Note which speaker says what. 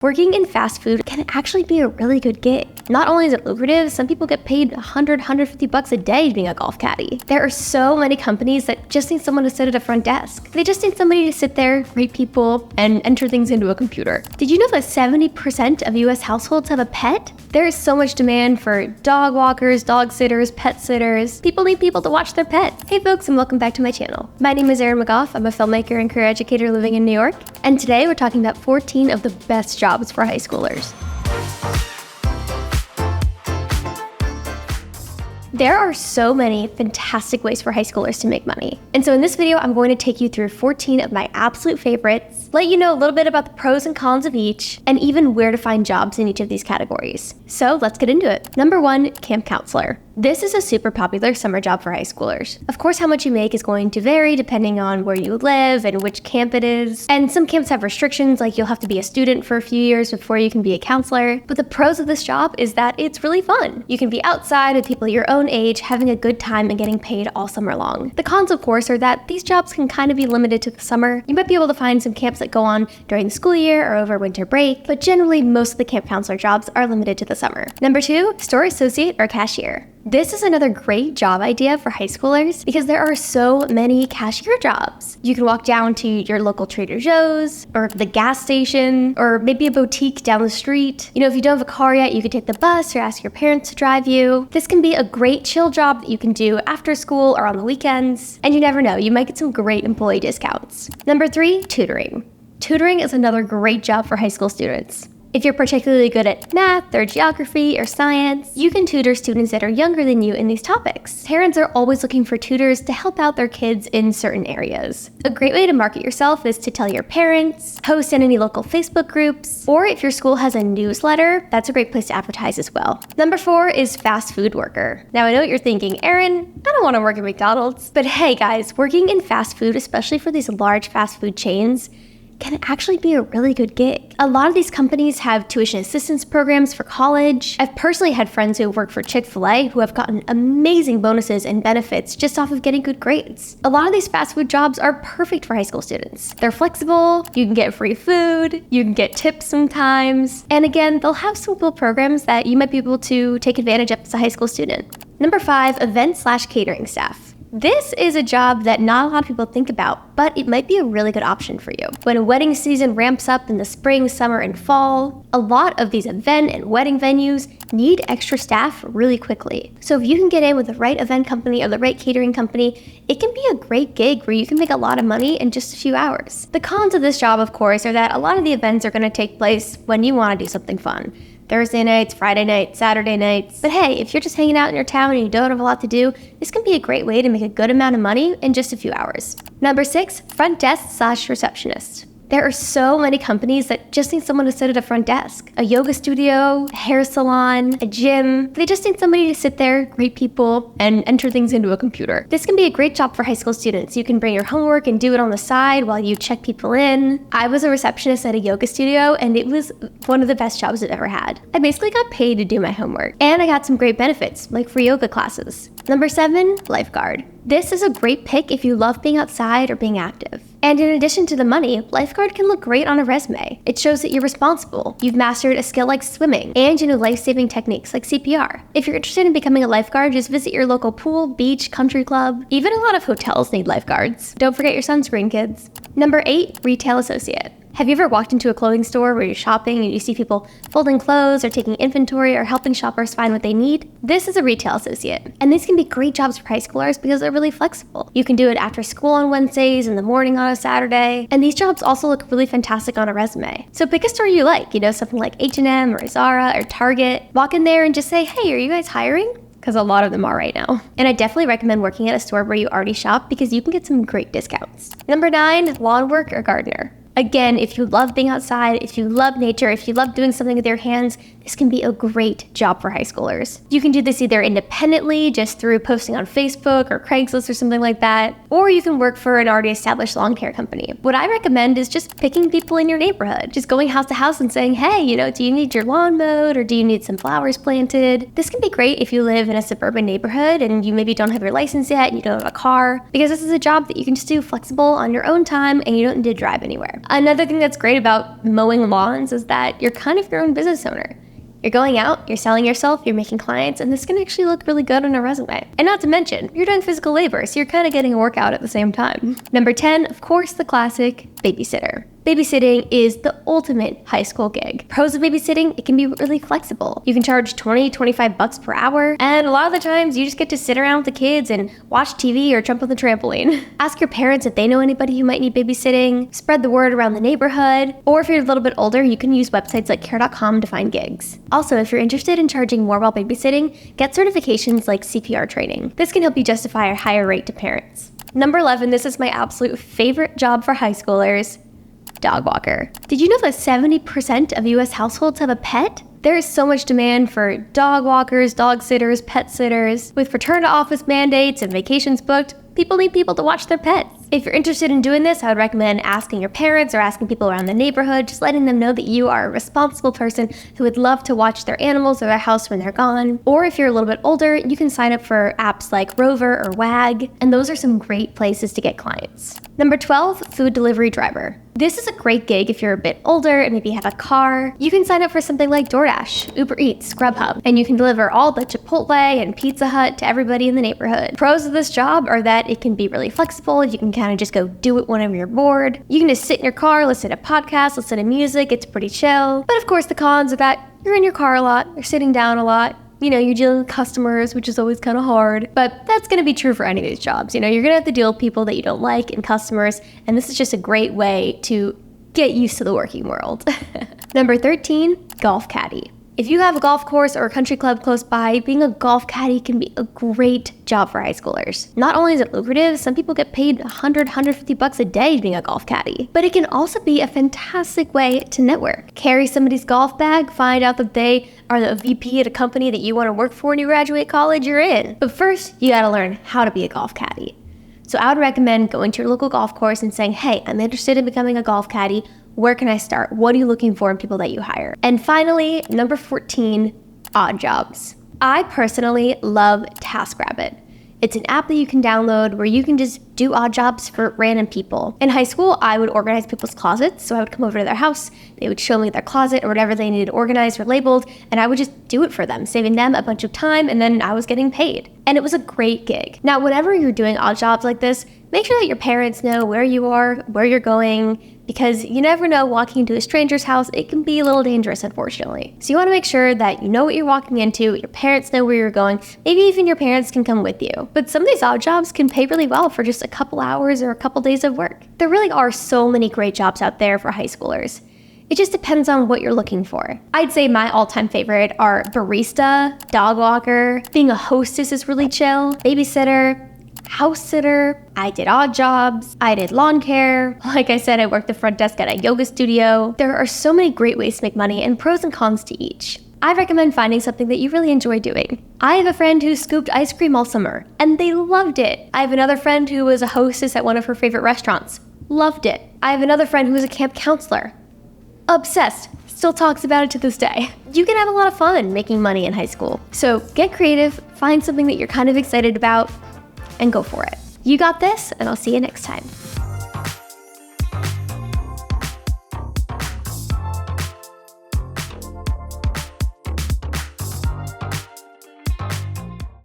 Speaker 1: Working in fast food can actually be a really good gig. Not only is it lucrative, some people get paid $100-$150 a day being a golf caddy. There are so many companies that just need someone to sit at a front desk. They just need somebody to sit there, greet people, and enter things into a computer. Did you know that 70% of US households have a pet? There is so much demand for dog walkers, dog sitters, pet sitters. People need people to watch their pets. Hey folks, and welcome back to my channel. My name is Erin McGough. I'm a filmmaker and career educator living in New York. And today we're talking about 14 of the best jobs for high schoolers. There are so many fantastic ways for high schoolers to make money. And so in this video, I'm going to take you through 14 of my absolute favorites, let you know a little bit about the pros and cons of each, and even where to find jobs in each of these categories. So let's get into it. Number 1, camp counselor. This is a super popular summer job for high schoolers. Of course, how much you make is going to vary depending on where you live and which camp it is. And some camps have restrictions, like you'll have to be a student for a few years before you can be a counselor. But the pros of this job is that it's really fun. You can be outside with people your own age, having a good time and getting paid all summer long. The cons, of course, are that these jobs can kind of be limited to the summer. You might be able to find some camps that go on during the school year or over winter break, but generally most of the camp counselor jobs are limited to the summer. Number 2, store associate or cashier. This is another great job idea for high schoolers because there are so many cashier jobs. You can walk down to your local Trader Joe's or the gas station or maybe a boutique down the street. You know, if you don't have a car yet, you could take the bus or ask your parents to drive you. This can be a great chill job that you can do after school or on the weekends. And you never know, you might get some great employee discounts. Number 3, tutoring. Tutoring is another great job for high school students. If you're particularly good at math or geography or science, you can tutor students that are younger than you in these topics. Parents are always looking for tutors to help out their kids in certain areas. A great way to market yourself is to tell your parents, post in any local Facebook groups, or if your school has a newsletter, that's a great place to advertise as well. Number 4 is fast food worker. Now I know what you're thinking, Erin, I don't want to work at McDonald's. But hey guys, working in fast food, especially for these large fast food chains, can actually be a really good gig. A lot of these companies have tuition assistance programs for college. I've personally had friends who work for Chick-fil-A who have gotten amazing bonuses and benefits just off of getting good grades. A lot of these fast food jobs are perfect for high school students. They're flexible, you can get free food, you can get tips sometimes, and again, they'll have some cool programs that you might be able to take advantage of as a high school student. Number 5, event/catering staff. This is a job that not a lot of people think about, but it might be a really good option for you. When wedding season ramps up in the spring, summer, and fall, a lot of these event and wedding venues need extra staff really quickly. So if you can get in with the right event company or the right catering company, it can be a great gig where you can make a lot of money in just a few hours. The cons of this job, of course, are that a lot of the events are going to take place when you want to do something fun. Thursday nights, Friday nights, Saturday nights. But hey, if you're just hanging out in your town and you don't have a lot to do, this can be a great way to make a good amount of money in just a few hours. Number 6, front desk/receptionist. There are so many companies that just need someone to sit at a front desk. A yoga studio, a hair salon, a gym. They just need somebody to sit there, greet people, and enter things into a computer. This can be a great job for high school students. You can bring your homework and do it on the side while you check people in. I was a receptionist at a yoga studio, and it was one of the best jobs I've ever had. I basically got paid to do my homework, and I got some great benefits, like free yoga classes. Number 7, lifeguard. This is a great pick if you love being outside or being active. And in addition to the money, lifeguard can look great on a resume. It shows that you're responsible, you've mastered a skill like swimming, and you know life-saving techniques like CPR. If you're interested in becoming a lifeguard, just visit your local pool, beach, country club. Even a lot of hotels need lifeguards. Don't forget your sunscreen, kids. Number 8, retail associate. Have you ever walked into a clothing store where you're shopping and you see people folding clothes or taking inventory or helping shoppers find what they need? This is a retail associate, and these can be great jobs for high schoolers because they're really flexible. You can do it after school on Wednesdays, in the morning on a Saturday, and these jobs also look really fantastic on a resume. So pick a store you like, you know, something like H&M or Zara or Target. Walk in there and just say, hey, are you guys hiring? Because a lot of them are right now. And I definitely recommend working at a store where you already shop because you can get some great discounts. Number 9, lawn work or gardener. Again, if you love being outside, if you love nature, if you love doing something with your hands, this can be a great job for high schoolers. You can do this either independently, just through posting on Facebook or Craigslist or something like that, or you can work for an already established lawn care company. What I recommend is just picking people in your neighborhood, just going house to house and saying, hey, you know, do you need your lawn mowed or do you need some flowers planted? This can be great if you live in a suburban neighborhood and you maybe don't have your license yet and you don't have a car, because this is a job that you can just do flexible on your own time and you don't need to drive anywhere. Another thing that's great about mowing lawns is that you're kind of your own business owner. You're going out, you're selling yourself, you're making clients, and this can actually look really good on a resume. And not to mention, you're doing physical labor, so you're kind of getting a workout at the same time. Number 10, of course, the classic babysitter. Babysitting is the ultimate high school gig. Pros of babysitting, it can be really flexible. You can charge $20-25 per hour, and a lot of the times you just get to sit around with the kids and watch TV or jump on the trampoline. Ask your parents if they know anybody who might need babysitting, spread the word around the neighborhood, or if you're a little bit older, you can use websites like care.com to find gigs. Also, if you're interested in charging more while babysitting, get certifications like CPR training. This can help you justify a higher rate to parents. Number 11, this is my absolute favorite job for high schoolers, dog walker. Did you know that 70% of US households have a pet? There is so much demand for dog walkers, dog sitters, pet sitters. With return to office mandates and vacations booked, people need people to watch their pets. If you're interested in doing this, I would recommend asking your parents or asking people around the neighborhood, just letting them know that you are a responsible person who would love to watch their animals or their house when they're gone. Or if you're a little bit older, you can sign up for apps like Rover or Wag, and those are some great places to get clients. Number 12, food delivery driver. This is a great gig if you're a bit older and maybe have a car. You can sign up for something like DoorDash, Uber Eats, Grubhub, and you can deliver all the Chipotle and Pizza Hut to everybody in the neighborhood. Pros of this job are that it can be really flexible. You can kind of just go do it whenever you're bored. You can just sit in your car, listen to podcasts, listen to music. It's pretty chill. But of course, the cons are that you're in your car a lot, you're sitting down a lot. You're dealing with customers, which is always kind of hard, but that's going to be true for any of these jobs. You're going to have to deal with people that you don't like and customers, and this is just a great way to get used to the working world. Number 13, golf caddy. If you have a golf course or a country club close by, being a golf caddy can be a great job for high schoolers. Not only is it lucrative, some people get paid $100-$150 a day being a golf caddy, but it can also be a fantastic way to network. Carry somebody's golf bag, find out that they are the VP at a company that you want to work for when you graduate college, you're in. But first, you gotta learn how to be a golf caddy. So I would recommend going to your local golf course and saying, hey, I'm interested in becoming a golf caddy. Where can I start? What are you looking for in people that you hire? And finally, number 14, odd jobs. I personally love TaskRabbit. It's an app that you can download where you can just do odd jobs for random people. In high school, I would organize people's closets. So I would come over to their house, they would show me their closet or whatever they needed organized or labeled, and I would just do it for them, saving them a bunch of time, and then I was getting paid. And it was a great gig. Now, whenever you're doing odd jobs like this, make sure that your parents know where you are, where you're going, because you never know, walking into a stranger's house, it can be a little dangerous, unfortunately. So you want to make sure that you know what you're walking into, your parents know where you're going, maybe even your parents can come with you. But some of these odd jobs can pay really well for just a couple hours or a couple days of work. There really are so many great jobs out there for high schoolers. It just depends on what you're looking for. I'd say my all-time favorite are barista, dog walker, being a hostess is really chill, babysitter, house sitter. I did odd jobs. I did lawn care. Like I said, I worked the front desk at a yoga studio. There are so many great ways to make money and pros and cons to each. I recommend finding something that you really enjoy doing. I have a friend who scooped ice cream all summer, and they loved it. I have another friend who was a hostess at one of her favorite restaurants. Loved it. I have another friend who was a camp counselor. Obsessed. Still talks about it to this day. You can have a lot of fun making money in high school. So get creative, find something that you're kind of excited about, and go for it. You got this, and I'll see you next time.